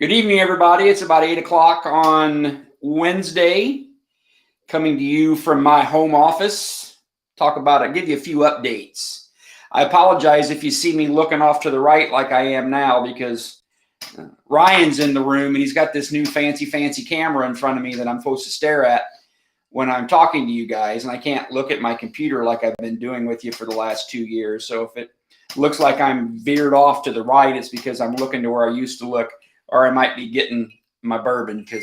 Good evening, everybody. It's about 8 o'clock on Wednesday, coming to you from my home office. Give you a few updates. I apologize if you see me looking off to the right like I am now, because Ryan's in the room and he's got this new fancy camera in front of me that I'm supposed to stare at when I'm talking to you guys, and I can't look at my computer like I've been doing with you for the last 2 years. So if it looks like I'm veered off to the right, it's because I'm looking to where I used to look, or I might be getting my bourbon, because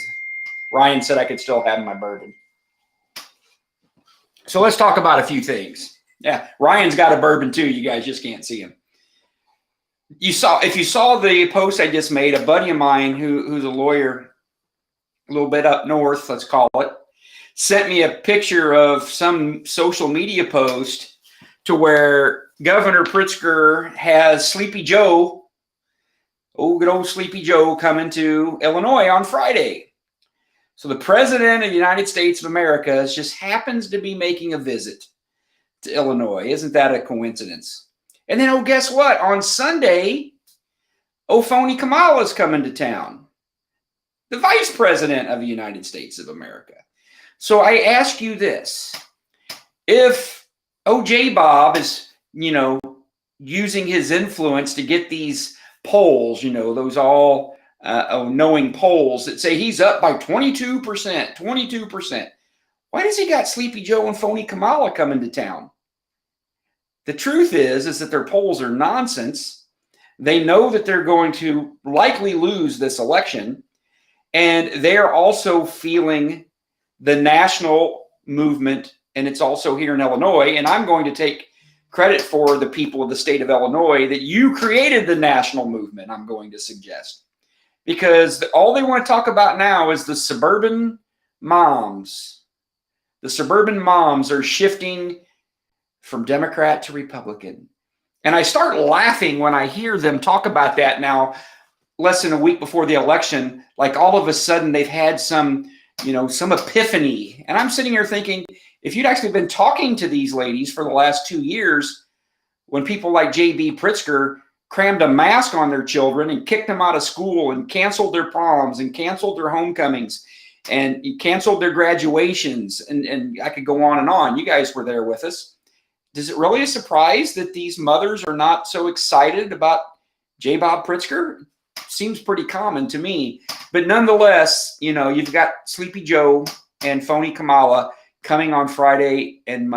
Ryan said I could still have my bourbon. So let's talk about a few things. Yeah, Ryan's got a bourbon too. You guys just can't see him. If you saw the post I just made, a buddy of mine who's a lawyer a little bit up north, let's call it, sent me a picture of some social media post to where Governor Pritzker has Sleepy Joe, good old Sleepy Joe, coming to Illinois on Friday. So the President of the United States of America just happens to be making a visit to Illinois. Isn't that a coincidence? And then, guess what? On Sunday, phony Kamala's coming to town, the Vice President of the United States of America. So I ask you this: if OJ Bob is, using his influence to get these polls, those all knowing polls that say he's up by 22%, why does he got Sleepy Joe and phony Kamala coming to town? The truth is that their polls are nonsense. They know that they're going to likely lose this election, and they're also feeling the national movement, and it's also here in Illinois. And I'm going to take credit for the people of the state of Illinois that you created the national movement, I'm going to suggest. Because all they want to talk about now is the suburban moms. The suburban moms are shifting from Democrat to Republican. And I start laughing when I hear them talk about that now, less than a week before the election, like all of a sudden they've had some epiphany. And I'm sitting here thinking, if you'd actually been talking to these ladies for the last 2 years, when people like J.B. Pritzker crammed a mask on their children and kicked them out of school and canceled their proms and canceled their homecomings and canceled their graduations, and I could go on and on. You guys were there with us. Does it really a surprise that these mothers are not so excited about J. Bob Pritzker? Seems pretty common to me. But nonetheless, you've got Sleepy Joe and phony Kamala coming on Friday and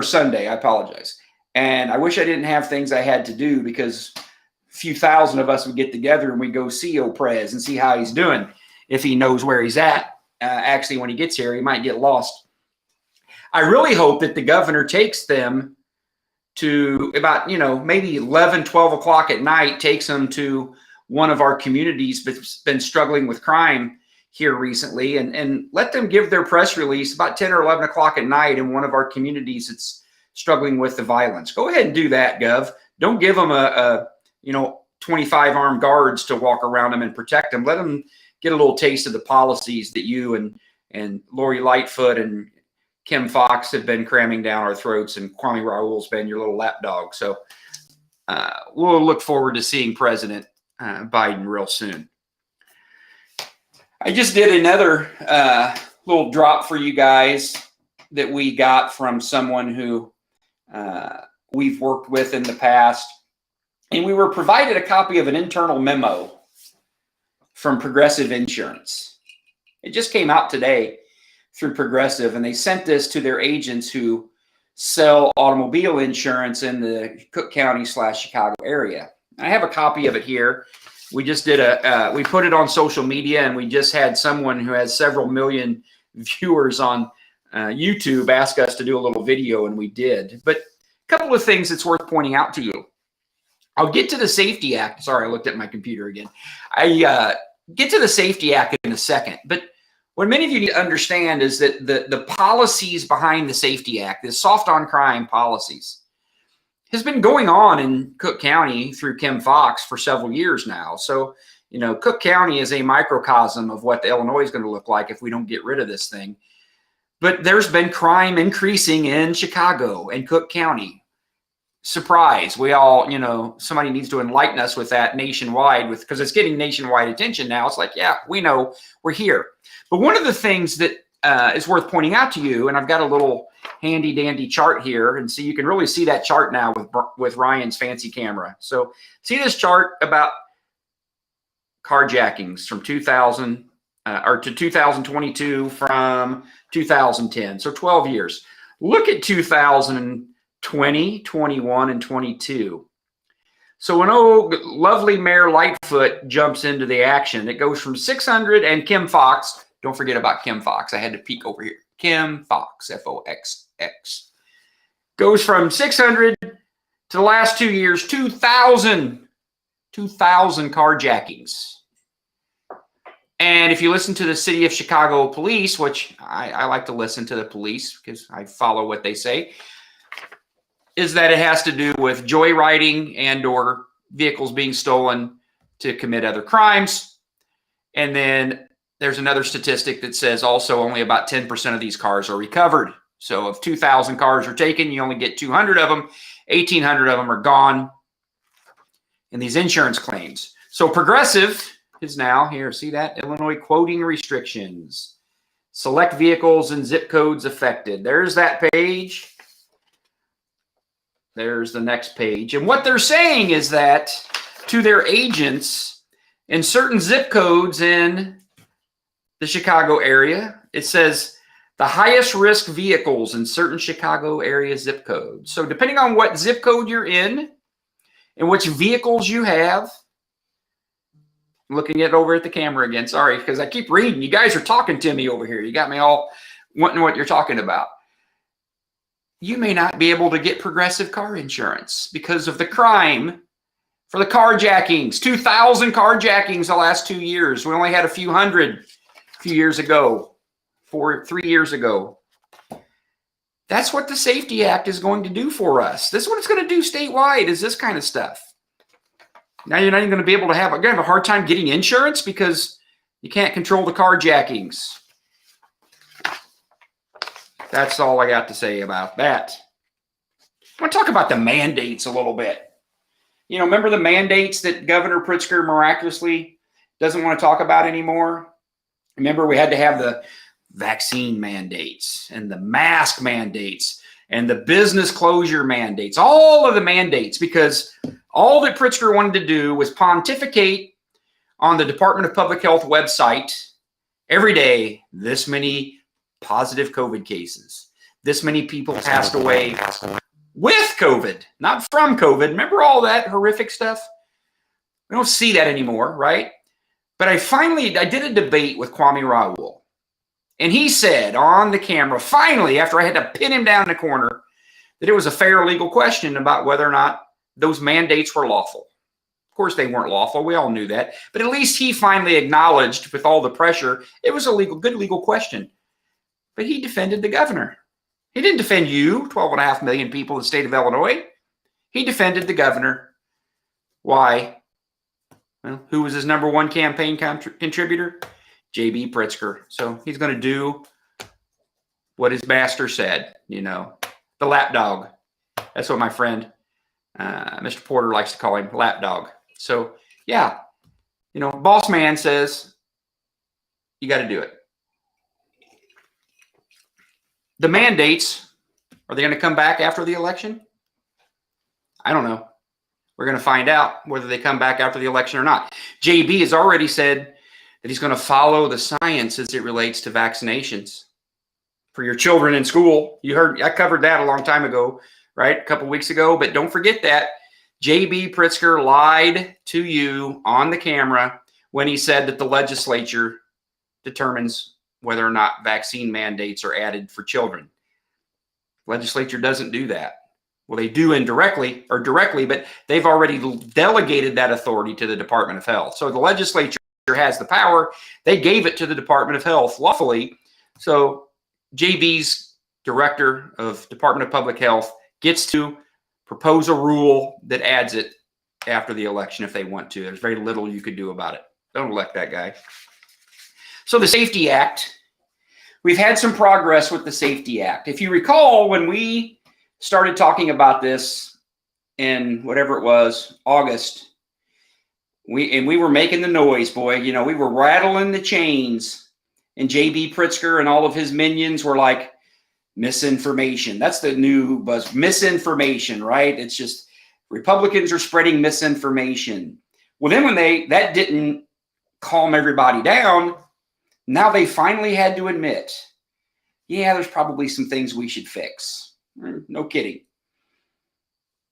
Sunday, I apologize. And I wish I didn't have things I had to do, because a few thousand of us would get together and we go see Oprez and see how he's doing. If he knows where he's at. Actually, when he gets here, he might get lost. I really hope that the governor takes them to about, maybe 11, 12 o'clock at night, takes them to one of our communities that's been struggling with crime here recently, and let them give their press release about 10 or 11 o'clock at night in one of our communities that's struggling with the violence. Go ahead and do that, Gov. Don't give them a 25 armed guards to walk around them and protect them. Let them get a little taste of the policies that you and Lori Lightfoot and Kim Fox have been cramming down our throats, and Kwame Raoul's been your little lapdog. So we'll look forward to seeing President Biden real soon. I just did another little drop for you guys that we got from someone who we've worked with in the past. And we were provided a copy of an internal memo from Progressive Insurance. It just came out today through Progressive, and they sent this to their agents who sell automobile insurance in the Cook County / Chicago area. I have a copy of it here. We just did we put it on social media, and we just had someone who has several million viewers on YouTube ask us to do a little video, and we did. But a couple of things that's worth pointing out to you. I'll get to the Safety Act. Sorry, I looked at my computer again. I get to the Safety Act in a second. But what many of you need to understand is that the policies behind the Safety Act, the soft on crime policies, has been going on in Cook County through Kim Fox for several years now. So, Cook County is a microcosm of what Illinois is going to look like if we don't get rid of this thing. But there's been crime increasing in Chicago and Cook County. surprise. We all, somebody needs to enlighten us with that nationwide, because it's getting nationwide attention now. It's like, yeah, we know, we're here. But one of the things that is worth pointing out to you, and I've got a little handy dandy chart here, and so you can really see that chart now with Ryan's fancy camera. So see this chart about carjackings from 2000 to 2022 from 2010. So 12 years. Look at 2020, 21, and 22. So when lovely Mayor Lightfoot jumps into the action, it goes from 600, and Kim Foxx, don't forget about Kim Foxx. I had to peek over here. Kim Foxx, Foxx, goes from 600 to the last 2 years, 2,000 carjackings. And if you listen to the City of Chicago police, which I like to listen to the police because I follow what they say, is that it has to do with joyriding and or vehicles being stolen to commit other crimes. And then there's another statistic that says also only about 10% of these cars are recovered. So if 2,000 cars are taken, you only get 200 of them. 1,800 of them are gone in these insurance claims. So Progressive is now here. See that? Illinois quoting restrictions. Select vehicles and zip codes affected. There's that page. There's the next page. And what they're saying is that to their agents in certain zip codes in the Chicago area, it says the highest risk vehicles in certain Chicago area zip codes. So depending on what zip code you're in and which vehicles you have, I'm looking at over at the camera again. Sorry, because I keep reading. You guys are talking to me over here. You got me all wanting what you're talking about. You may not be able to get Progressive car insurance because of the crime for the carjackings. 2,000 carjackings the last 2 years. We only had a few hundred a few years ago, 3 years ago. That's what the Safety Act is going to do for us. This is what it's going to do statewide, is this kind of stuff. Now you're not even going to be able to have a hard time getting insurance because you can't control the carjackings. That's all I got to say about that. I want to talk about the mandates a little bit. Remember the mandates that Governor Pritzker miraculously doesn't want to talk about anymore? Remember, we had to have the vaccine mandates and the mask mandates and the business closure mandates, all of the mandates, because all that Pritzker wanted to do was pontificate on the Department of Public Health website every day, this many positive COVID cases, this many people passed away with COVID, not from COVID. Remember all that horrific stuff? We don't see that anymore, right? But I did a debate with Kwame Raoul, and he said on the camera, finally, after I had to pin him down in the corner, that it was a fair legal question about whether or not those mandates were lawful. Of course, they weren't lawful. We all knew that. But at least he finally acknowledged, with all the pressure, it was a good legal question. But he defended the governor. He didn't defend you, 12.5 million people in the state of Illinois. He defended the governor. Why? Well, who was his number one campaign contributor? J.B. Pritzker. So he's going to do what his master said, the lapdog. That's what my friend Mr. Porter likes to call him, lapdog. So, yeah, boss man says you got to do it. The mandates, are they going to come back after the election? I don't know. We're going to find out whether they come back after the election or not. JB has already said that he's going to follow the science as it relates to vaccinations for your children in school. You heard, I covered that a long time ago, right? A couple weeks ago. But don't forget that J.B. Pritzker lied to you on the camera when he said that the legislature determines whether or not vaccine mandates are added for children. Legislature doesn't do that. Well, they do indirectly or directly, but they've already delegated that authority to the Department of Health. So the legislature has the power. They gave it to the Department of Health lawfully. So JB's director of Department of Public Health gets to propose a rule that adds it after the election if they want to. There's very little you could do about it. Don't elect that guy. So the Safety Act, we've had some progress with the Safety Act. If you recall, when we started talking about this in whatever it was, August, we were making the noise, boy. You know, we were rattling the chains, and J.B. Pritzker and all of his minions were like, misinformation. That's the new buzz, misinformation, right? It's just Republicans are spreading misinformation. Well, then when that didn't calm everybody down, now they finally had to admit, yeah, there's probably some things we should fix. No kidding.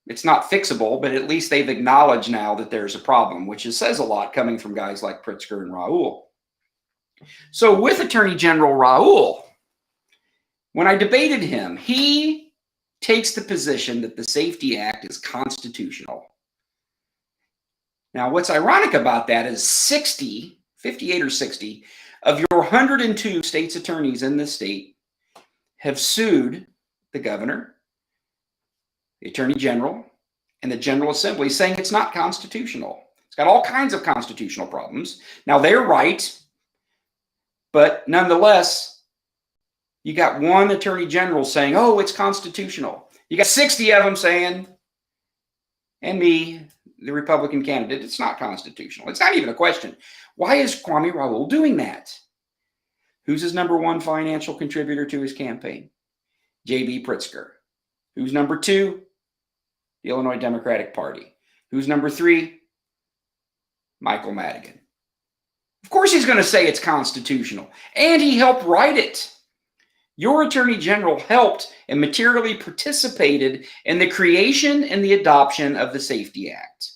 It's not fixable, but at least they've acknowledged now that there's a problem, which says a lot coming from guys like Pritzker and Raul. So with Attorney General Raul, when I debated him, he takes the position that the Safety Act is constitutional. Now, what's ironic about that is 58 or 60 of your 102 state's attorneys in this state have sued the governor, the attorney general, and the General Assembly, saying it's not constitutional. It's got all kinds of constitutional problems. Now, they're right, but nonetheless, you got one attorney general saying, oh, it's constitutional. You got 60 of them saying, and me, the Republican candidate, it's not constitutional. It's not even a question. Why is Kwame Raul doing that? Who's his number one financial contributor to his campaign? J.B. Pritzker. Who's number two? The Illinois Democratic Party. Who's number three? Michael Madigan. Of course he's going to say it's constitutional. And he helped write it. Your Attorney General helped and materially participated in the creation and the adoption of the Safety Act.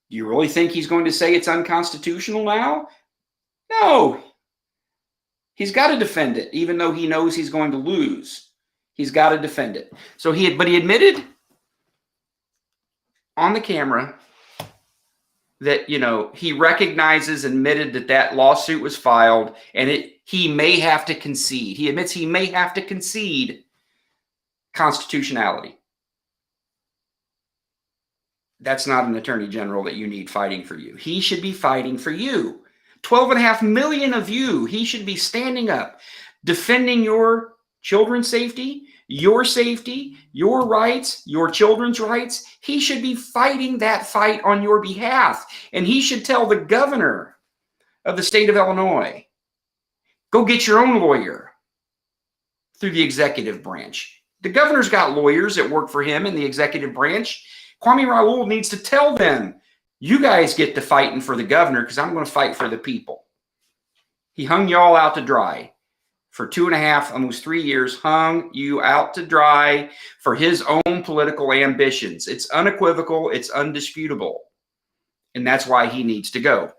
Do you really think he's going to say it's unconstitutional now? No. He's got to defend it, even though he knows he's going to lose. He's got to defend it. But he admitted on the camera that, you know, he recognizes, admitted that lawsuit was filed, and he may have to concede. He admits he may have to concede constitutionality. That's not an attorney general that you need fighting for you. He should be fighting for you. 12.5 million of you, he should be standing up, defending your children's safety, your rights, your children's rights. He should be fighting that fight on your behalf. And he should tell the governor of the state of Illinois, go get your own lawyer through the executive branch. The governor's got lawyers that work for him in the executive branch. Kwame Raul needs to tell them, you guys get to fighting for the governor because I'm going to fight for the people. He hung y'all out to dry. For 2.5, almost 3 years, hung you out to dry for his own political ambitions. It's unequivocal. It's undisputable. And that's why he needs to go.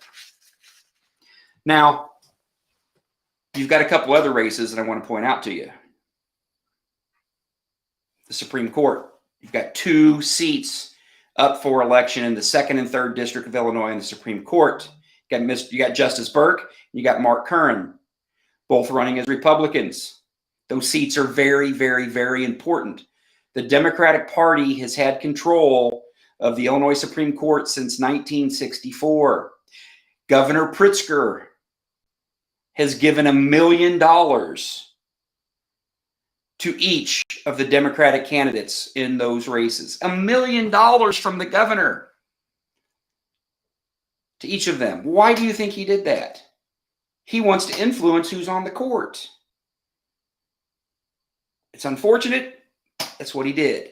Now, you've got a couple other races that I want to point out to you. The Supreme Court. You've got 2 seats up for election in the 2nd and 3rd District of Illinois in the Supreme Court. You got Justice Burke. You got Mark Curran. Both running as Republicans. Those seats are very, very, very important. The Democratic Party has had control of the Illinois Supreme Court since 1964. Governor Pritzker has given $1 million to each of the Democratic candidates in those races. $1 million from the governor to each of them. Why do you think he did that? He wants to influence who's on the court. It's unfortunate. That's what he did.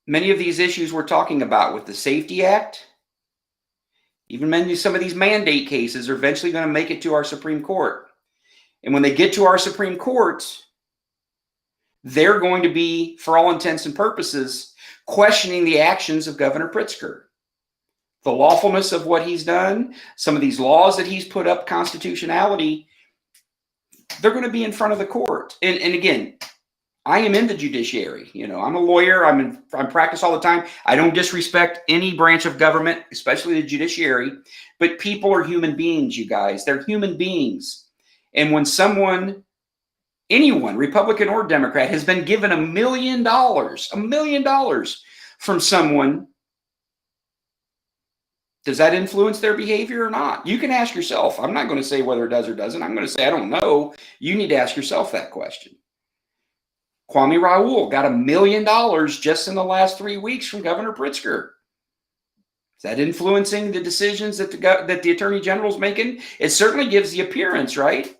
Many of these issues we're talking about with the Safety Act, even some of these mandate cases are eventually going to make it to our Supreme Court. And when they get to our Supreme Court, they're going to be, for all intents and purposes, questioning the actions of Governor Pritzker. The lawfulness of what he's done, some of these laws that he's put up, constitutionality, they're going to be in front of the court. And again, I am in the judiciary. You know, I'm a lawyer. I practice all the time. I don't disrespect any branch of government, especially the judiciary. But people are human beings, you guys. They're human beings. And when anyone, Republican or Democrat, has been given $1 million from someone, does that influence their behavior or not? You can ask yourself. I'm not going to say whether it does or doesn't. I'm going to say, I don't know. You need to ask yourself that question. Kwame Raoul got $1 million just in the last 3 weeks from Governor Pritzker. Is that influencing the decisions that the Attorney General's making? It certainly gives the appearance, right?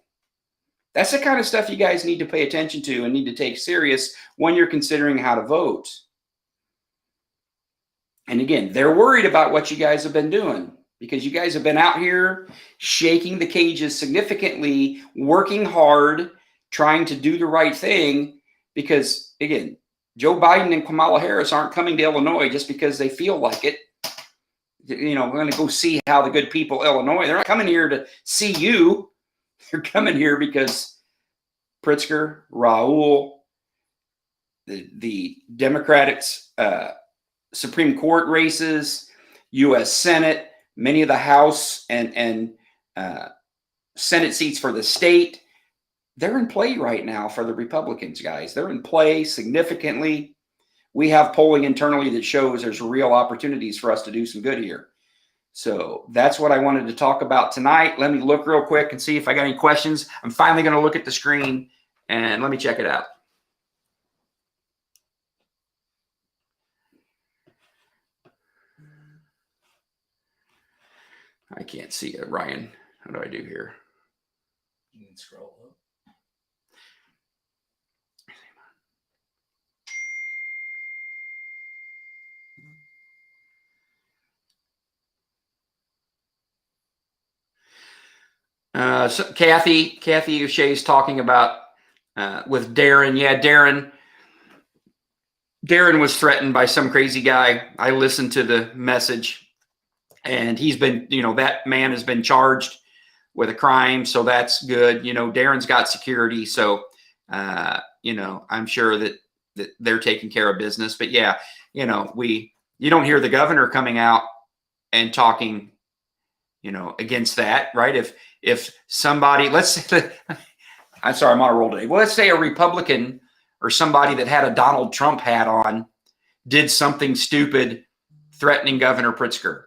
That's the kind of stuff you guys need to pay attention to and need to take serious when you're considering how to vote. And again, they're worried about what you guys have been doing because you guys have been out here shaking the cages significantly, working hard, trying to do the right thing. Because again, Joe Biden and Kamala Harris aren't coming to Illinois just because they feel like it. You know, we're going to go see how the good people of Illinois. They're not coming here to see you. They're coming here because Pritzker, Raoul, the Democrats, Supreme Court races, U.S. Senate, many of the House and Senate seats for the state, they're in play right now for the Republicans, guys. They're in play significantly. We have polling internally that shows there's real opportunities for us to do some good here. So that's what I wanted to talk about tonight. Let me look real quick and see if I got any questions. I'm finally going to look at the screen and let me check it out. I can't see it, Ryan. How do I do here? You can scroll up. So Kathy O'Shea is talking about with Darren. Yeah, Darren was threatened by some crazy guy. I listened to the message, and he's been, you know, that man has been charged with a crime, so that's good. You know, Darren's got security, so you know, I'm sure that they're taking care of business. But yeah, you know, you don't hear the governor coming out and talking, you know, against that, right? If somebody, let's say, I'm sorry, I'm on a roll today. Well, let's say a Republican or somebody that had a Donald Trump hat on did something stupid threatening Governor Pritzker.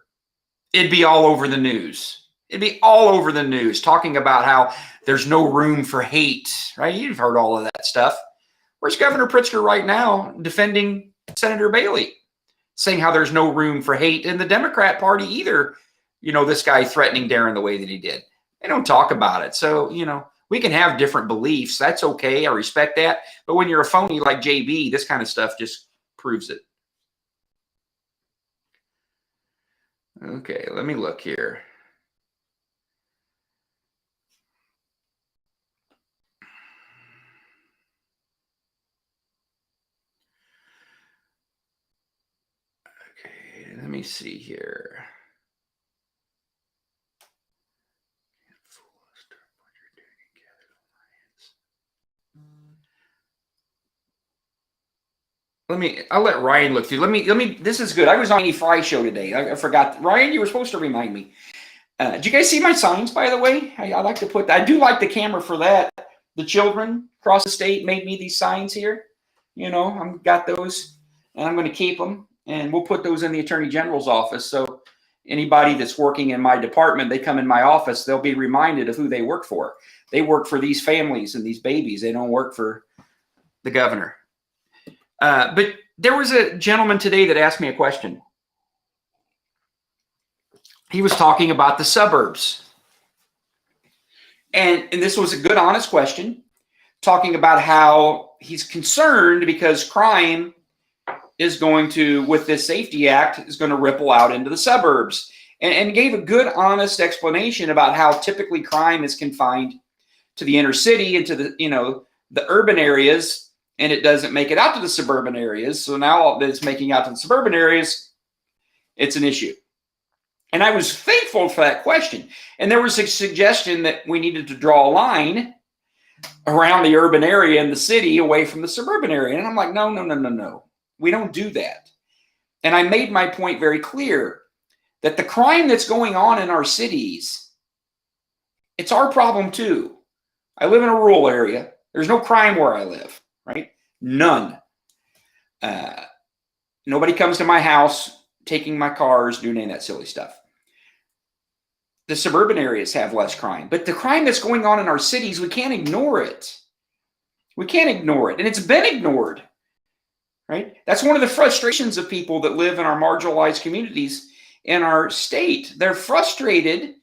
It'd be all over the news. It'd be all over the news talking about how there's no room for hate, right? You've heard all of that stuff. Where's Governor Pritzker right now defending Senator Bailey, saying how there's no room for hate in the Democrat Party either? You know, this guy threatening Darren the way that he did. They don't talk about it. So, you know, we can have different beliefs. That's okay. I respect that. But when you're a phony like JB, this kind of stuff just proves it. Okay, let me look here. Okay, let me see here. I'll let Ryan look through. Let me, this is good. I was on a Fry show today. I forgot. Ryan, you were supposed to remind me. Did you guys see my signs, by the way? I like to put that. I do like the camera for that. The children across the state made me these signs here. You know, I've got those and I'm going to keep them, and we'll put those in the Attorney General's office. So anybody that's working in my department, they come in my office, they'll be reminded of who they work for. They work for these families and these babies. They don't work for the governor. But there was a gentleman today that asked me a question. He was talking about the suburbs. And this was a good, honest question, talking about how he's concerned because crime is going to, with this Safety Act, is going to ripple out into the suburbs. And gave a good, honest explanation about how typically crime is confined to the inner city and to the, you know, the urban areas, and it doesn't make it out to the suburban areas. So now that it's making out to the suburban areas, it's an issue. And I was thankful for that question. And there was a suggestion that we needed to draw a line around the urban area and the city away from the suburban area. And I'm like, no. We don't do that. And I made my point very clear that the crime that's going on in our cities, it's our problem too. I live in a rural area. There's no crime where I live. Right? None. Nobody comes to my house taking my cars, doing any of that silly stuff. The suburban areas have less crime, but the crime that's going on in our cities, we can't ignore it. We can't ignore it. And it's been ignored, right? That's one of the frustrations of people that live in our marginalized communities in our state. They're frustrated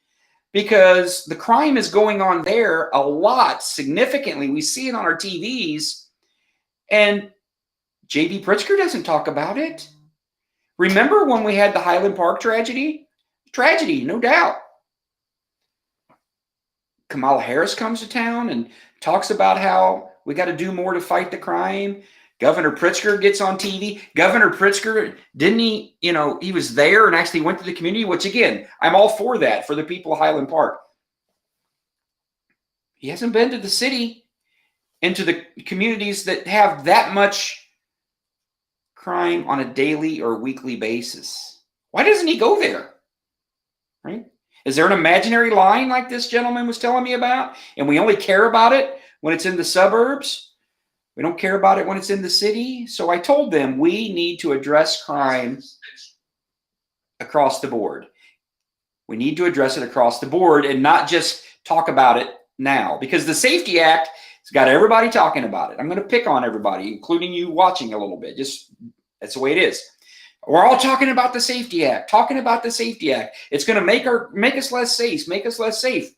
because the crime is going on there a lot, significantly. We see it on our TVs, and J.B. Pritzker doesn't talk about it. Remember when we had the Highland Park tragedy? Tragedy, no doubt. Kamala Harris comes to town and talks about how we got to do more to fight the crime. Governor Pritzker gets on TV. Governor Pritzker, didn't he, he was there and actually went to the community, which again, I'm all for that for the people of Highland Park. He hasn't been to the city, into the communities that have that much crime on a daily or weekly basis. Why doesn't he go there? Right? Is there an imaginary line like this gentleman was telling me about? And we only care about it when it's in the suburbs? We don't care about it when it's in the city? So I told them we need to address crime across the board. We need to address it across the board and not just talk about it now, because the Safety Act has got everybody talking about it. I'm going to pick on everybody, including you watching a little bit. Just that's the way it is. We're all talking about the Safety Act, talking about the Safety Act. It's going to make us less safe, make us less safe.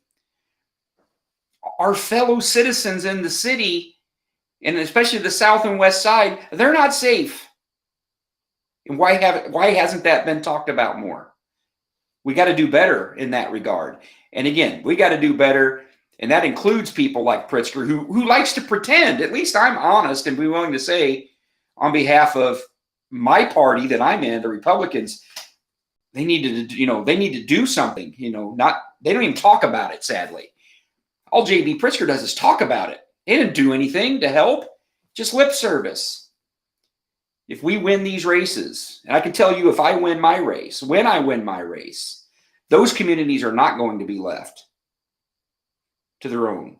Our fellow citizens in the city, and especially the South and West Side, they're not safe. And why hasn't that been talked about more? We got to do better in that regard. And again, we got to do better. And that includes people like Pritzker, who likes to pretend. At least I'm honest and be willing to say on behalf of my party that I'm in, the Republicans, they need to do something. They don't even talk about it, sadly. All J.B. Pritzker does is talk about it. They didn't do anything to help, just lip service. If we win these races, and I can tell you if I win my race, when I win my race, those communities are not going to be left to their own.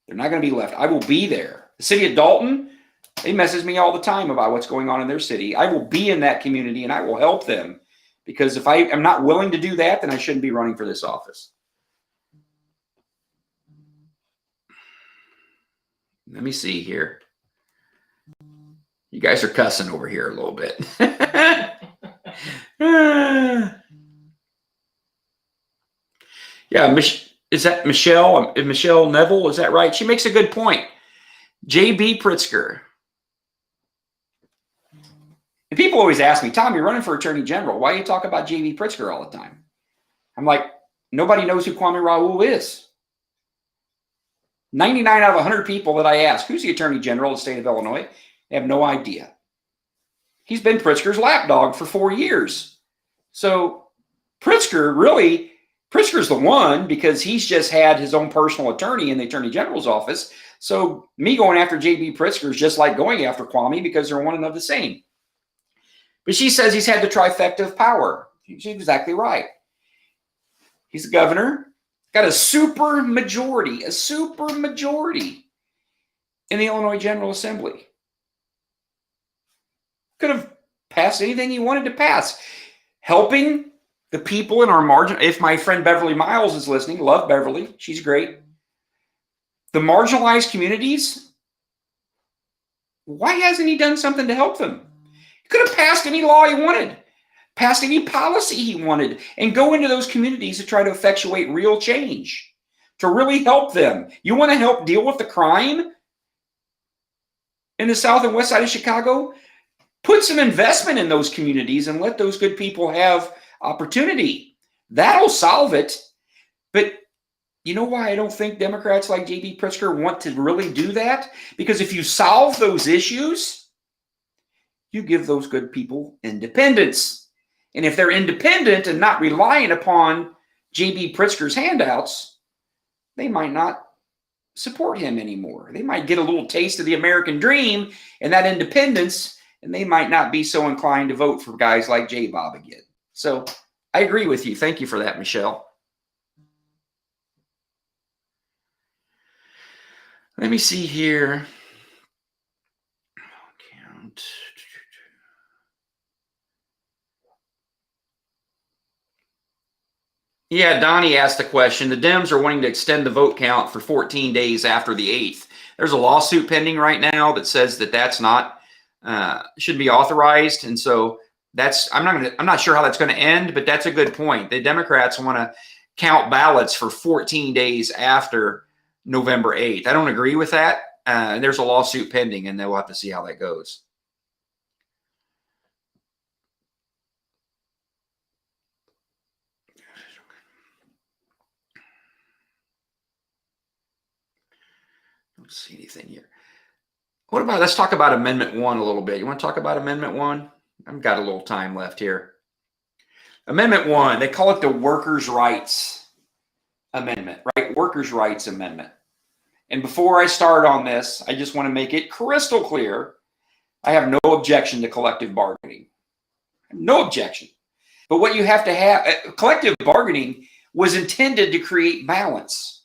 They're not going to be left. I will be there. The city of Dalton, they message me all the time about what's going on in their city. I will be in that community and I will help them, because if I am not willing to do that, then I shouldn't be running for this office. Let me see here. You guys are cussing over here a little bit. Yeah, is that Michelle? Michelle Neville, is that right? She makes a good point. J.B. Pritzker. And people always ask me, Tom, you're running for Attorney General. Why do you talk about J.B. Pritzker all the time? I'm like, nobody knows who Kwame Raoul is. 99 out of 100 people that I ask, who's the Attorney General of the state of Illinois? They have no idea. He's been Pritzker's lapdog for 4 years. So Pritzker's the one, because he's just had his own personal attorney in the Attorney General's office. So me going after J.B. Pritzker is just like going after Kwame, because they're one and the same. But she says he's had the trifecta of power. She's exactly right. He's the governor, got a super majority in the Illinois General Assembly. Could have passed anything he wanted to pass. Helping the people in our margin. If my friend Beverly Miles is listening, love Beverly. She's great. The marginalized communities, why hasn't he done something to help them? He could have passed any law he wanted, passed any policy he wanted, and go into those communities to try to effectuate real change, to really help them. You want to help deal with the crime in the South and West Side of Chicago? Put some investment in those communities and let those good people have opportunity. That'll solve it. But you know why I don't think Democrats like J.B. Pritzker want to really do that? Because if you solve those issues, you give those good people independence. And if they're independent and not relying upon J.B. Pritzker's handouts, they might not support him anymore. They might get a little taste of the American dream and that independence, and they might not be so inclined to vote for guys like J. Bob again. So I agree with you. Thank you for that, Michelle. Let me see here. Count. Yeah, Donnie asked the question. The Dems are wanting to extend the vote count for 14 days after the 8th. There's a lawsuit pending right now that says that that's not should be authorized, and so I'm not sure how that's going to end, but that's a good point. The Democrats want to count ballots for 14 days after November 8th. I don't agree with that. There's a lawsuit pending, and they'll have to see how that goes. Don't see anything here. What about, let's talk about Amendment 1 a little bit. You want to talk about Amendment 1? I've got a little time left here. Amendment 1, they call it the Workers' Rights Amendment, right? Workers' Rights Amendment. And before I start on this, I just want to make it crystal clear. I have no objection to collective bargaining. No objection. But what you have to have, collective bargaining was intended to create balance,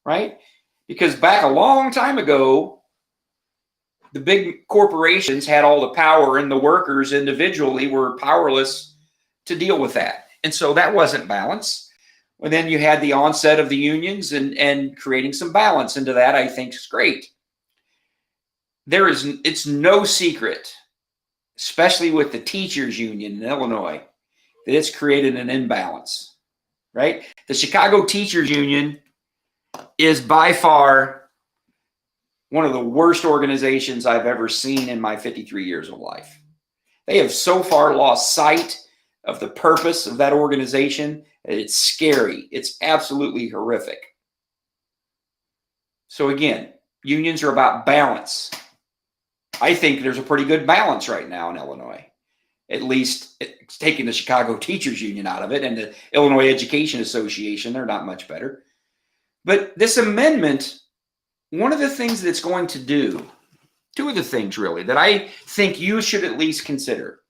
right? Because back a long time ago, the big corporations had all the power and the workers individually were powerless to deal with that. And so that wasn't balance. And then you had the onset of the unions and creating some balance into that, I think is great. It's no secret, especially with the teachers union in Illinois, that it's created an imbalance, right? The Chicago Teachers Union is by far one of the worst organizations I've ever seen in my 53 years of life. They have so far lost sight of the purpose of that organization. It's scary. It's absolutely horrific. So again, unions are about balance. I think there's a pretty good balance right now in Illinois. At least it's taking the Chicago Teachers Union out of it and the Illinois Education Association. They're not much better. But this amendment, one of the things that it's going to do, two of the things really that I think you should at least consider,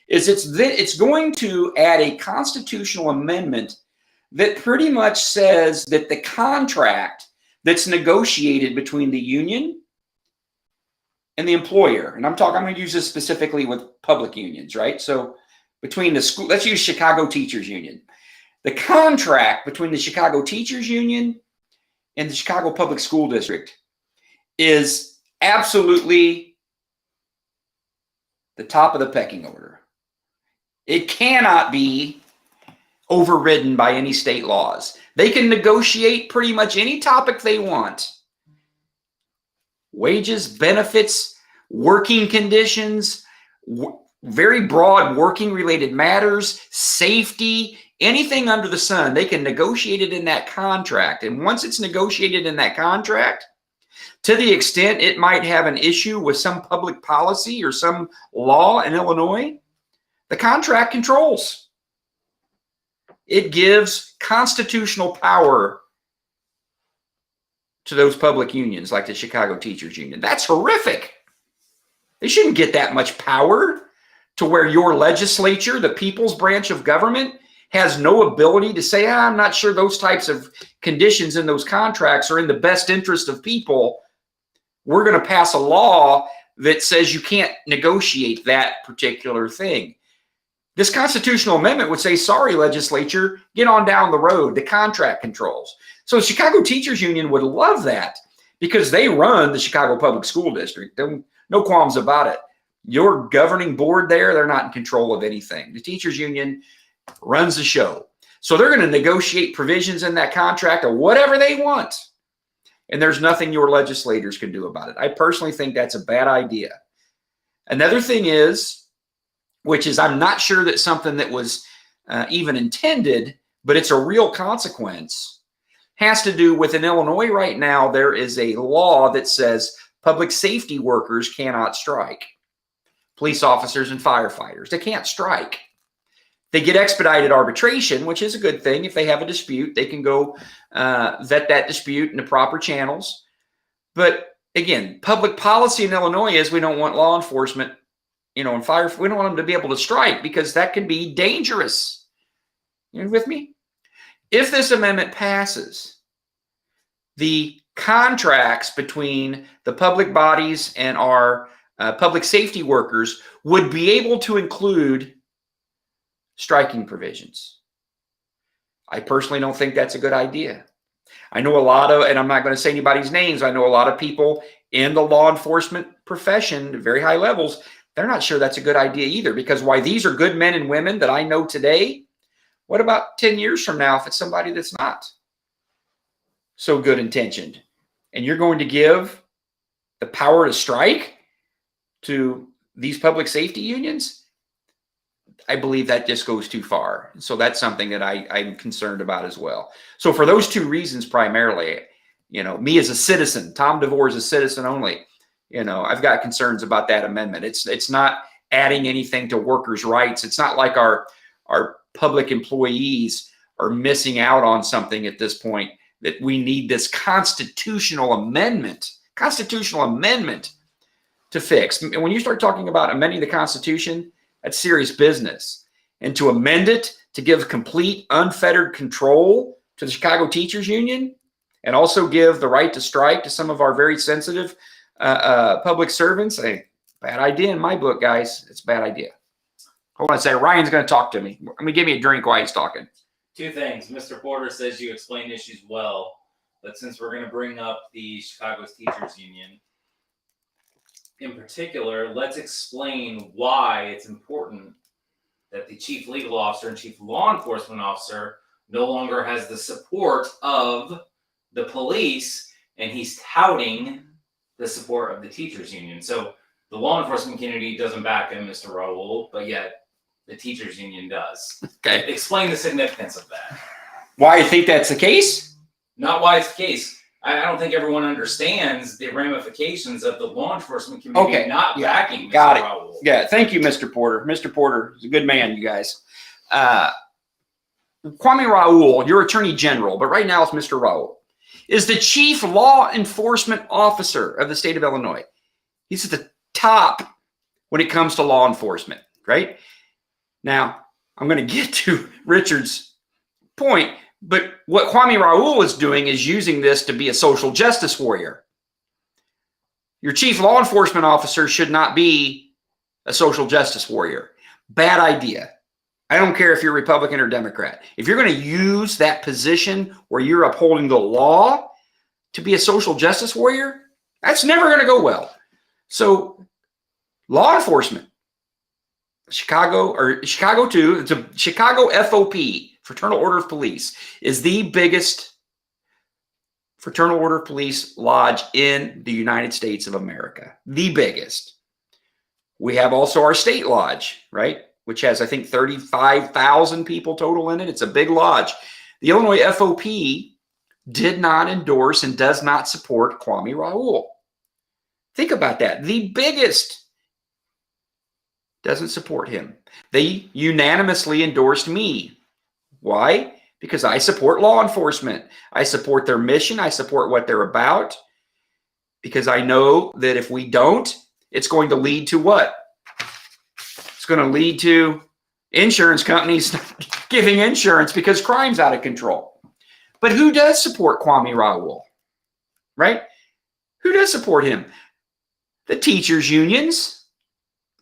is it's going to add a constitutional amendment that pretty much says that the contract that's negotiated between the union and the employer, and I'm going to use this specifically with public unions, right? So between the school, let's use Chicago Teachers Union. The contract between the Chicago Teachers Union and the Chicago Public School District is absolutely the top of the pecking order. It cannot be overridden by any state laws. They can negotiate pretty much any topic they want. Wages, benefits, working conditions, very broad working related matters, safety, anything under the sun, they can negotiate it in that contract. And once it's negotiated in that contract, to the extent it might have an issue with some public policy or some law in Illinois, the contract controls. It gives constitutional power to those public unions like the Chicago Teachers Union. That's horrific. They shouldn't get that much power to where your legislature, the people's branch of government, has no ability to say, I'm not sure those types of conditions in those contracts are in the best interest of people. We're going to pass a law that says you can't negotiate that particular thing. This constitutional amendment would say, sorry, legislature, get on down the road. The contract controls. So the Chicago Teachers Union would love that because they run the Chicago Public School District. No qualms about it. Your governing board there, they're not in control of anything. The Teachers Union runs the show. So they're going to negotiate provisions in that contract or whatever they want. And there's nothing your legislators can do about it. I personally think that's a bad idea. Another thing is, which is I'm not sure that's something that was even intended, but it's a real consequence, has to do with in Illinois right now, there is a law that says public safety workers cannot strike. Police officers and firefighters, they can't strike. They get expedited arbitration, which is a good thing. If they have a dispute, they can go vet that dispute in the proper channels. But again, public policy in Illinois is we don't want law enforcement, and fire. We don't want them to be able to strike because that can be dangerous. You with me? If this amendment passes, the contracts between the public bodies and our public safety workers would be able to include striking provisions. I personally don't think that's a good idea. I know a lot of, and I'm not going to say anybody's names, I know a lot of people in the law enforcement profession, very high levels, they're not sure that's a good idea either, because why these are good men and women that I know today, what about 10 years from now if it's somebody that's not so good intentioned? And you're going to give the power to strike to these public safety unions? I believe that just goes too far. So that's something that I'm concerned about as well. So for those two reasons primarily, me as a citizen, Tom DeVore is a citizen only, I've got concerns about that amendment. It's not adding anything to workers' rights. It's not like our public employees are missing out on something at this point, that we need this constitutional amendment to fix. And when you start talking about amending the Constitution, that's serious business. And to amend it to give complete unfettered control to the Chicago Teachers Union, and also give the right to strike to some of our very sensitive public servants, bad idea in my book, guys. It's a bad idea. Hold on a second. Ryan's going to talk to me. I mean, give me a drink while he's talking. Two things. Mr. Porter says you explain issues well, but since we're going to bring up the Chicago Teachers Union, in particular, let's explain why it's important that the chief legal officer and chief law enforcement officer no longer has the support of the police, and he's touting the support of the teachers union. So the law enforcement community doesn't back him, Mr. Raoul, but yet the teachers union does. Okay. Explain the significance of that. Why you think that's the case? Not why it's the case. I don't think everyone understands the ramifications of the law enforcement community not backing Mr. Got it. Raoul. Yeah, thank you, Mr. Porter. Mr. Porter is a good man, you guys. Kwame Raoul, your attorney general, but right now it's Mr. Raoul, is the chief law enforcement officer of the state of Illinois. He's at the top when it comes to law enforcement, right? Now, I'm going to get to Richard's point, but what Kwame Raoul is doing is using this to be a social justice warrior. Your chief law enforcement officer should not be a social justice warrior. Bad idea. I don't care if you're Republican or Democrat. If you're going to use that position where you're upholding the law to be a social justice warrior, that's never going to go well. So law enforcement, Chicago 2, the Chicago FOP, Fraternal Order of Police, is the biggest Fraternal Order of Police lodge in the United States of America. The biggest. We have also our state lodge, right? Which has, I think, 35,000 people total in it. It's a big lodge. The Illinois FOP did not endorse and does not support Kwame Raoul. Think about that. The biggest doesn't support him. They unanimously endorsed me. Why? Because I support law enforcement. I support their mission. I support what they're about. Because I know that if we don't, it's going to lead to what? It's going to lead to insurance companies giving insurance because crime's out of control. But who does support Kwame Raoul? Right? Who does support him? The teachers unions.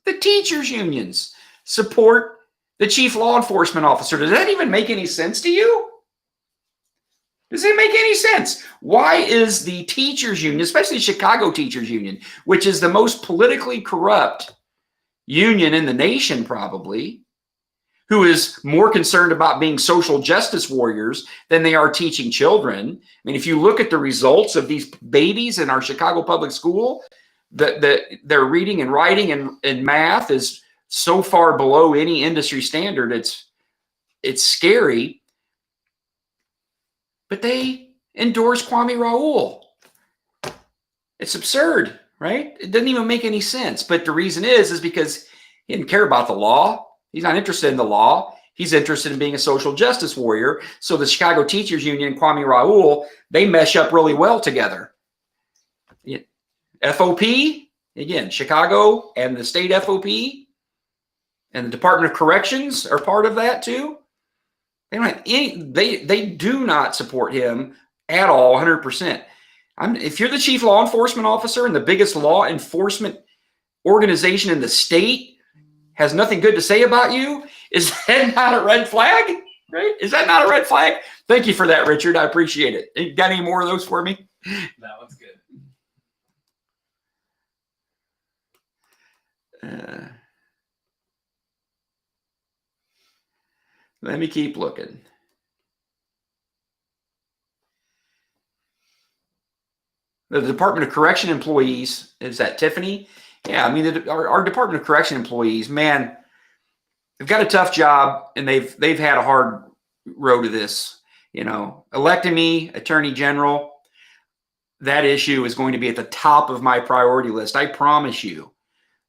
The teachers unions support the chief law enforcement officer. Does that even make any sense to you? Does it make any sense? Why is the teachers union, especially the Chicago Teachers Union, which is the most politically corrupt union in the nation probably, who is more concerned about being social justice warriors than they are teaching children? I mean, if you look at the results of these babies in our Chicago public school, their reading and writing and math is so far below any industry standard. It's scary. But they endorse Kwame Raoul. It's absurd, right? It doesn't even make any sense. But the reason is because he didn't care about the law. He's not interested in the law. He's interested in being a social justice warrior. So the Chicago Teachers Union and Kwame Raoul, they mesh up really well together. FOP, again, Chicago and the state FOP and the Department of Corrections are part of that too. They don't have any, they do not support him at all, 100%. If you're the chief law enforcement officer and the biggest law enforcement organization in the state has nothing good to say about you, is that not a red flag? Right? Is that not a red flag? Thank you for that, Richard. I appreciate it. You got any more of those for me? That one's good. Let me keep looking. The Department of Correction employees, is that Tiffany? Yeah, I mean, our Department of Correction employees, man, they've got a tough job, and they've had a hard road to this. You know, electing me Attorney General, that issue is going to be at the top of my priority list. I promise you.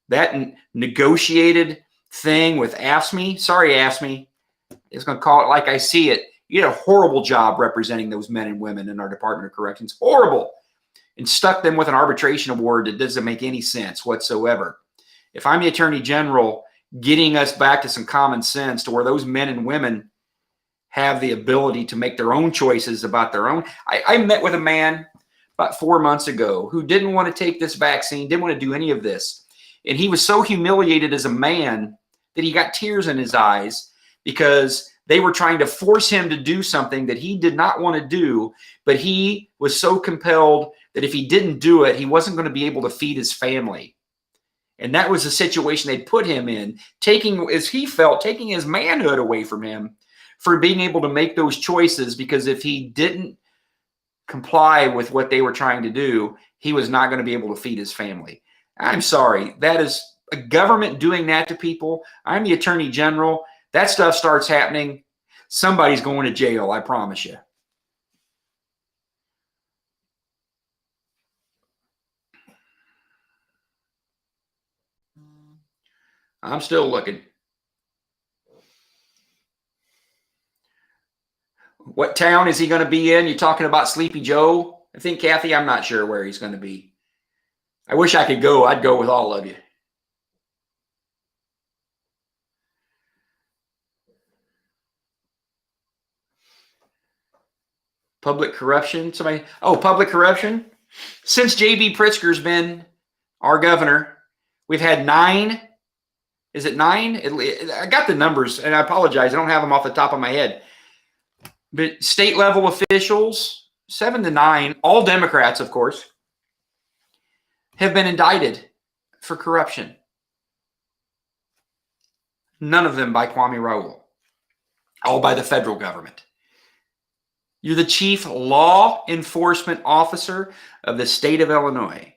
That negotiated thing with AFSCME, sorry, AFSCME, is going to call it like I see it. You did a horrible job representing those men and women in our Department of Corrections. Horrible. And stuck them with an arbitration award that doesn't make any sense whatsoever. If I'm the Attorney General, getting us back to some common sense to where those men and women have the ability to make their own choices about their own. I met with a man about 4 months ago who didn't want to take this vaccine, didn't want to do any of this. And he was so humiliated as a man that he got tears in his eyes because they were trying to force him to do something that he did not want to do. But he was so compelled that if he didn't do it, he wasn't going to be able to feed his family. And that was the situation they put him in, taking, as he felt, taking his manhood away from him for being able to make those choices, because if he didn't comply with what they were trying to do, he was not going to be able to feed his family. I'm sorry. That is a government doing that to people. I'm the Attorney General. That stuff starts happening, somebody's going to jail, I promise you. I'm still looking. What town is he going to be in? You're talking about Sleepy Joe? I think, Kathy, I'm not sure where he's going to be. I wish I could go. I'd go with all of you. Public corruption. Somebody, public corruption. Since J.B. Pritzker's been our governor, we've had 9. Is it 9? I got the numbers, and I apologize. I don't have them off the top of my head. But state level officials, 7 to 9, all Democrats, of course, have been indicted for corruption. None of them by Kwame Raoul. All by the federal government. You're the chief law enforcement officer of the state of Illinois.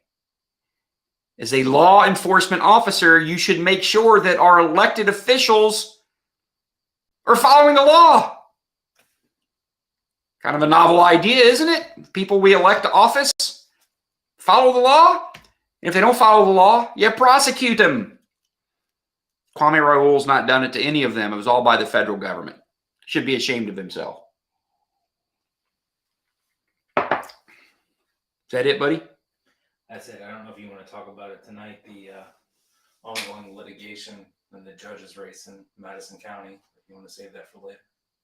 As a law enforcement officer, you should make sure that our elected officials are following the law. Kind of a novel idea, isn't it? People we elect to office follow the law. And if they don't follow the law, you prosecute them. Kwame Raoul's not done it to any of them. It was all by the federal government. Should be ashamed of himself. Is that it, buddy? That's it. I don't know if you want to talk about it tonight, the ongoing litigation in the judge's race in Madison County. If you want to save that for later.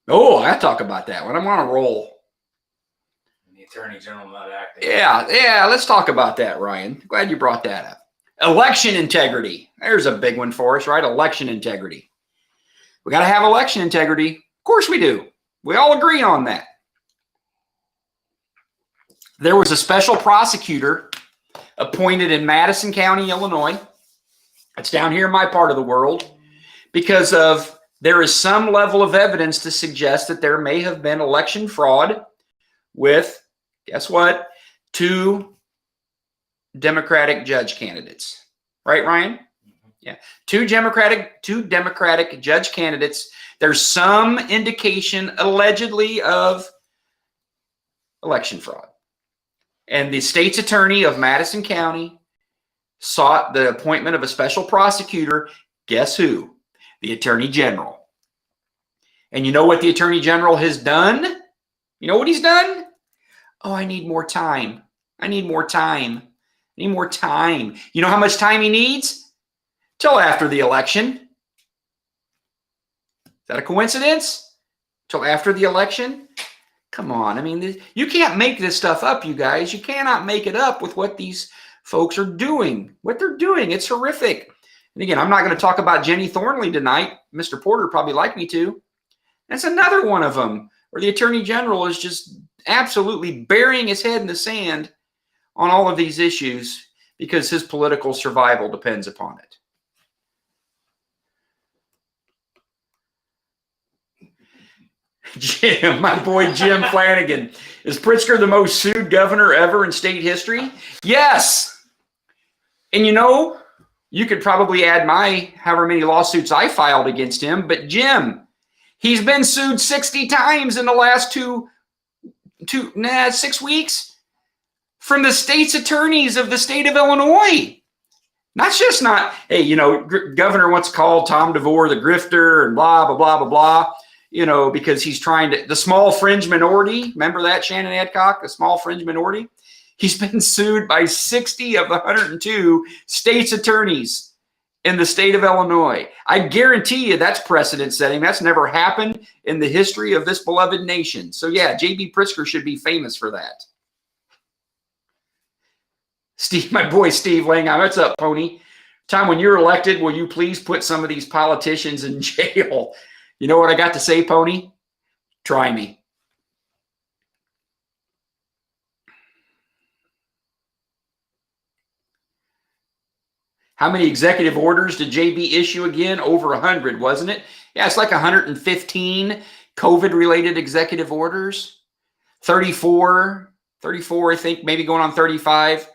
Oh, I talk about that when I'm on a roll. And the Attorney General not acting. Yeah, let's talk about that, Ryan. Glad you brought that up. Election integrity. There's a big one for us, right? Election integrity. We got to have election integrity. Of course we do. We all agree on that. There was a special prosecutor appointed in Madison County, Illinois. It's down here in my part of the world, because there is some level of evidence to suggest that there may have been election fraud with, guess what, 2 Democratic judge candidates. Right, Ryan? Yeah. 2 Democratic judge candidates. There's some indication, allegedly, of election fraud. And the state's attorney of Madison County sought the appointment of a special prosecutor. Guess who? The Attorney General. And you know what the Attorney General has done? You know what he's done? Oh, I need more time. I need more time. I need more time. You know how much time he needs? Till after the election. Is that a coincidence? Till after the election? Come on. I mean, you can't make this stuff up, you guys. You cannot make it up with what these folks are doing. What they're doing, it's horrific. And again, I'm not going to talk about Jenny Thornley tonight. Mr. Porter probably like me to. That's another one of them where the Attorney General is just absolutely burying his head in the sand on all of these issues because his political survival depends upon it. Jim, my boy Jim Flanagan. Is Pritzker the most sued governor ever in state history? Yes. And you know, you could probably add my however many lawsuits I filed against him, but Jim, he's been sued 60 times in the last 6 weeks from the state's attorneys of the state of Illinois. That's just not, hey, you know, governor once called Tom DeVore the grifter and blah, blah, blah, blah, blah. You know, because he's trying to, the small fringe minority, remember that, Shannon Adcock, the small fringe minority? He's been sued by 60 of the 102 state's attorneys in the state of Illinois. I guarantee you that's precedent setting. That's never happened in the history of this beloved nation. So yeah, J.B. Pritzker should be famous for that. Steve, my boy Steve Langham, what's up, Pony? Tom, when you're elected, will you please put some of these politicians in jail? You know what I got to say, Pony? Try me. How many executive orders did JB issue again? Over 100, wasn't it? Yeah, it's like 115 COVID-related executive orders. 34, I think, maybe going on 35.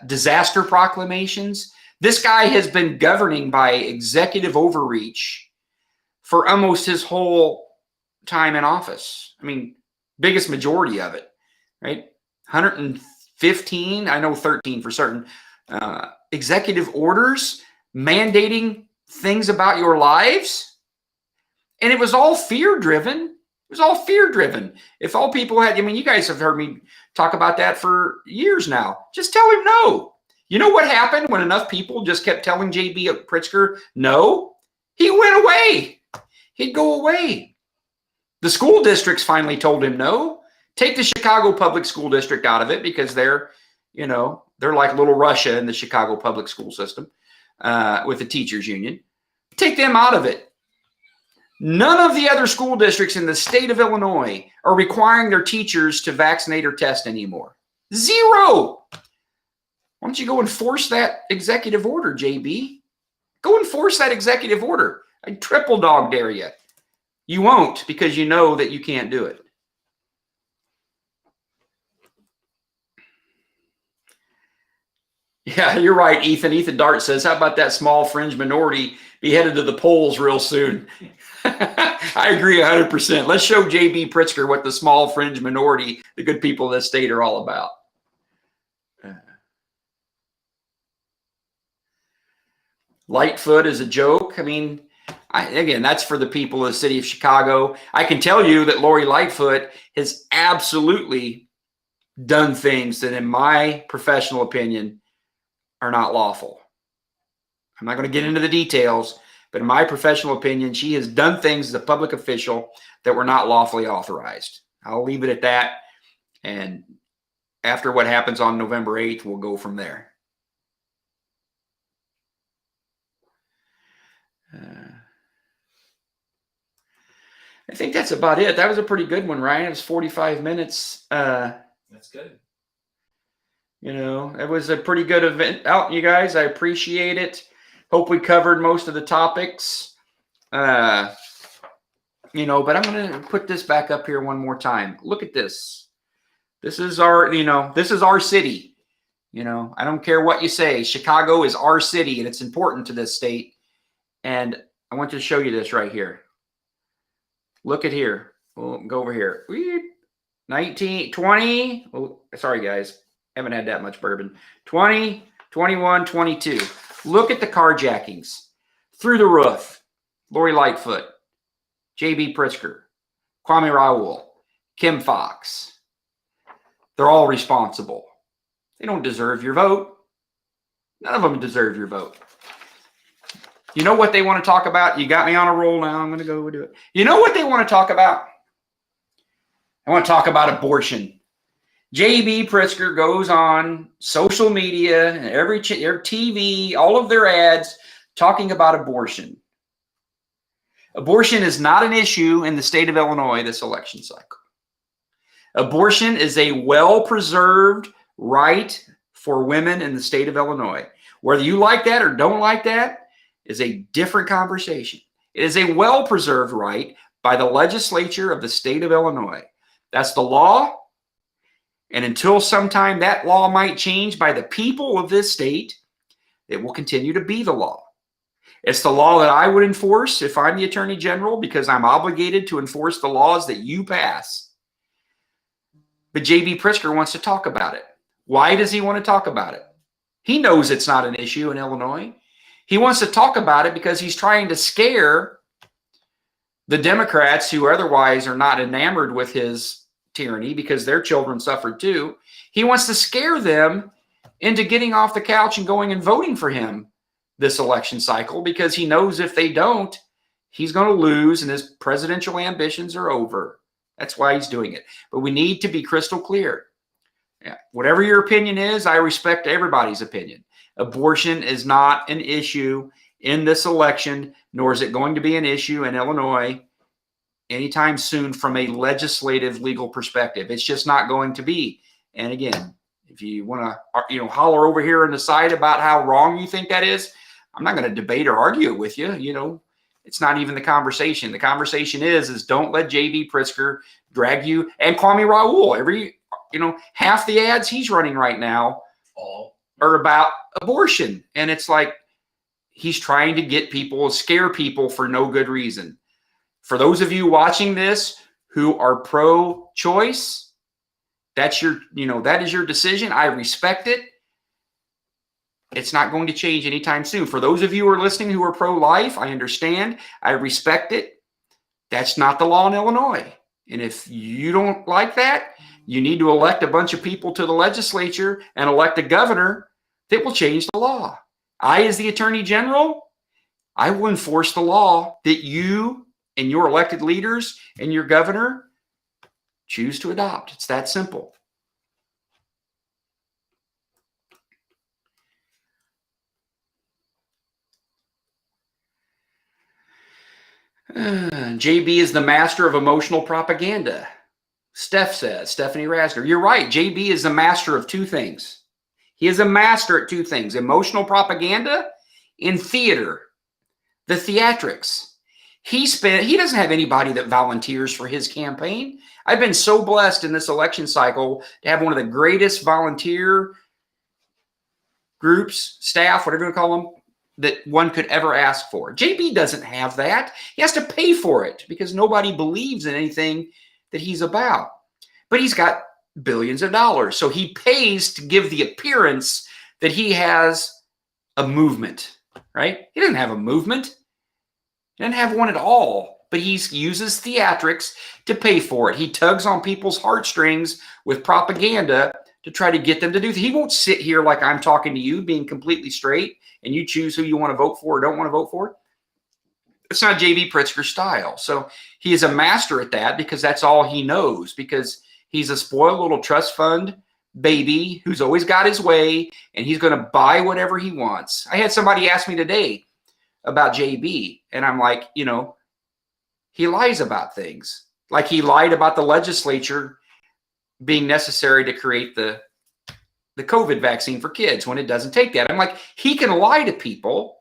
Disaster proclamations. This guy has been governing by executive overreach for almost his whole time in office. I mean, biggest majority of it, right? 115, I know 13 for certain, executive orders mandating things about your lives. And it was all fear-driven. It was all fear-driven. If all people had, I mean, you guys have heard me talk about that for years now. Just tell him no. You know what happened when enough people just kept telling J.B. Pritzker no? He went away. He'd go away. The school districts finally told him no. Take the Chicago Public School District out of it because they're, you know, they're like little Russia in the Chicago public school system with the teachers union. Take them out of it. None of the other school districts in the state of Illinois are requiring their teachers to vaccinate or test anymore. Zero. Why don't you go enforce that executive order, JB? Go enforce that executive order. I triple dog dare you. You won't because you know that you can't do it. Yeah, you're right, Ethan. Ethan Dart says, how about that small fringe minority be headed to the polls real soon? I agree 100%. Let's show J.B. Pritzker what the small fringe minority, the good people of this state, are all about. Lightfoot is a joke. I mean, again, that's for the people of the city of Chicago. I can tell you that Lori Lightfoot has absolutely done things that, in my professional opinion, are not lawful. I'm not going to get into the details, but in my professional opinion, she has done things as a public official that were not lawfully authorized. I'll leave it at that. And after what happens on November 8th, we'll go from there. I think that's about it. That was a pretty good one, Ryan. It was 45 minutes. That's good. You know, it was a pretty good event out, you guys. I appreciate it. Hope we covered most of the topics. You know, but I'm going to put this back up here one more time. Look at this. This is our, you know, this is our city. You know, I don't care what you say. Chicago is our city, and it's important to this state. And I want to show you this right here. Look at here. We'll go over here. 1920. Oh, sorry, guys. Haven't had that much bourbon. 20, 21, 22. Look at the carjackings. Through the roof. Lori Lightfoot. J.B. Pritzker. Kwame Raoul. Kim Fox. They're all responsible. They don't deserve your vote. None of them deserve your vote. You know what they want to talk about? You got me on a roll now. I'm going to go do it. You know what they want to talk about? I want to talk about abortion. J.B. Pritzker goes on social media and every TV, all of their ads talking about abortion. Abortion is not an issue in the state of Illinois this election cycle. Abortion is a well-preserved right for women in the state of Illinois. Whether you like that or don't like that is a different conversation. It is a well-preserved right by the legislature of the state of Illinois. That's the law. And until sometime that law might change by the people of this state, it will continue to be the law. It's the law that I would enforce if I'm the Attorney General, because I'm obligated to enforce the laws that you pass. But J.B. Pritzker wants to talk about it. Why does he want to talk about it? He knows it's not an issue in Illinois. He wants to talk about it because he's trying to scare the Democrats who otherwise are not enamored with his tyranny because their children suffered too. He wants to scare them into getting off the couch and going and voting for him this election cycle, because he knows if they don't, he's going to lose and his presidential ambitions are over. That's why he's doing it. But we need to be crystal clear. Yeah. Whatever your opinion is, I respect everybody's opinion. Abortion is not an issue in this election, nor is it going to be an issue in Illinois anytime soon from a legislative legal perspective. It's just not going to be. And again, if you want to, holler over here on the side about how wrong you think that is, I'm not going to debate or argue it with you. It's not even the conversation. The conversation is don't let J.B. Pritzker drag you, and Kwame Raoul. Half the ads he's running right now are about abortion. And it's like he's trying to get people, scare people for no good reason. For those of you watching this who are pro-choice, that is your decision. I respect it. It's not going to change anytime soon. For those of you who are listening who are pro-life, I understand. I respect it. That's not the law in Illinois. And if you don't like that, you need to elect a bunch of people to the legislature and elect a governor that will change the law. I, as the Attorney General, I will enforce the law that you and your elected leaders and your governor choose to adopt. It's that simple. JB is the master of emotional propaganda. Steph says, Stephanie Rasner, you're right. JB is the master of two things. He is a master at two things: emotional propaganda and theater, the theatrics. He doesn't have anybody that volunteers for his campaign. I've been so blessed in this election cycle to have one of the greatest volunteer groups, staff, whatever you want to call them, that one could ever ask for. JB doesn't have that. He has to pay for it because nobody believes in anything that he's about. But he's got billions of dollars. So he pays to give the appearance that he has a movement, right? He doesn't have a movement. He doesn't have one at all. But he uses theatrics to pay for it. He tugs on people's heartstrings with propaganda to try to get them to do things. He won't sit here like I'm talking to you, being completely straight, and you choose who you want to vote for or don't want to vote for. It's not J.B. Pritzker's style. So he is a master at that because that's all he knows, because he's a spoiled little trust fund baby who's always got his way, and he's going to buy whatever he wants. I had somebody ask me today about JB, and I'm like, he lies about things. Like he lied about the legislature being necessary to create the COVID vaccine for kids when it doesn't take that. I'm like, he can lie to people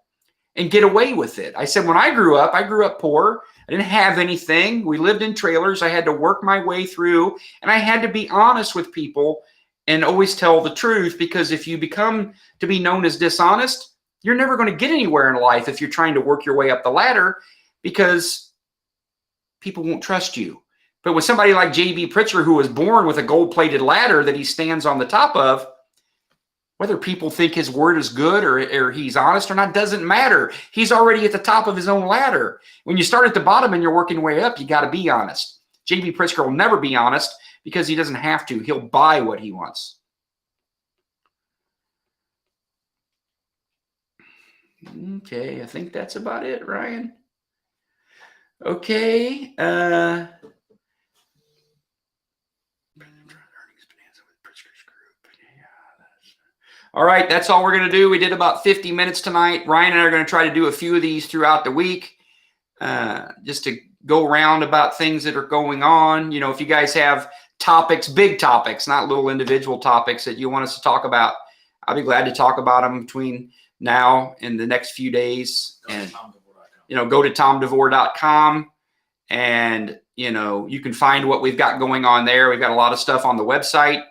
and get away with it. I said, when I grew up poor. I didn't have anything. We lived in trailers. I had to work my way through, and I had to be honest with people and always tell the truth, because if you become to be known as dishonest, you're never going to get anywhere in life if you're trying to work your way up the ladder, because people won't trust you. But with somebody like J.B. Pritzker, who was born with a gold-plated ladder that he stands on the top of, whether people think his word is good or he's honest or not doesn't matter. He's already at the top of his own ladder. When you start at the bottom and you're working your way up, you got to be honest. J.B. Pritzker will never be honest because he doesn't have to. He'll buy what he wants. Okay, I think that's about it, Ryan. Okay. All right, that's all we're going to do. We did about 50 minutes tonight. Ryan and I are going to try to do a few of these throughout the week. just to go around about things that are going on. You know, if you guys have topics, big topics, not little individual topics that you want us to talk about, I'll be glad to talk about them between now and the next few days. And, you know, go to tomdevore.com and, you know, you can find what we've got going on there. We've got a lot of stuff on the website,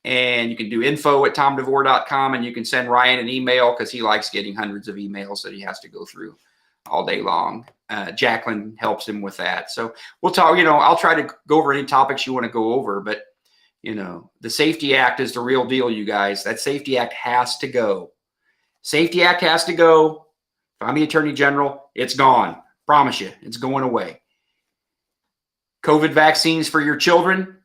and you can do info@tomdevore.com, and you can send Ryan an email because he likes getting hundreds of emails that he has to go through all day long. Jacqueline helps him with that. So we'll talk, you know, I'll try to go over any topics you want to go over, but you know, the Safety Act is the real deal, you guys. That Safety Act has to go. Safety Act has to go. If I'm the Attorney General, it's gone. Promise you, it's going away. COVID vaccines for your children.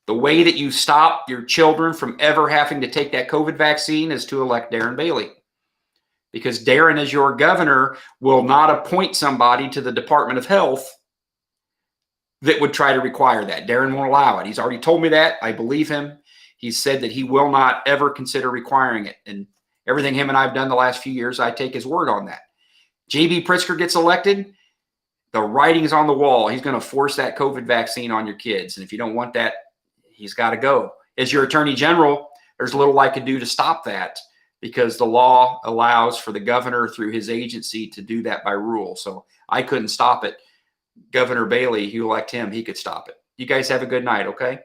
The way that you stop your children from ever having to take that COVID vaccine is to elect Darren Bailey. Because Darren, as your governor, will not appoint somebody to the Department of Health that would try to require that. Darren won't allow it. He's already told me that. I believe him. He said that he will not ever consider requiring it. And everything him and I have done the last few years, I take his word on that. J.B. Pritzker gets elected, the writing's on the wall. He's going to force that COVID vaccine on your kids. And if you don't want that, he's got to go. As your Attorney General, there's little I could do to stop that, because the law allows for the governor through his agency to do that by rule. So I couldn't stop it. Governor Bailey, you elect him, he could stop it. You guys have a good night, okay?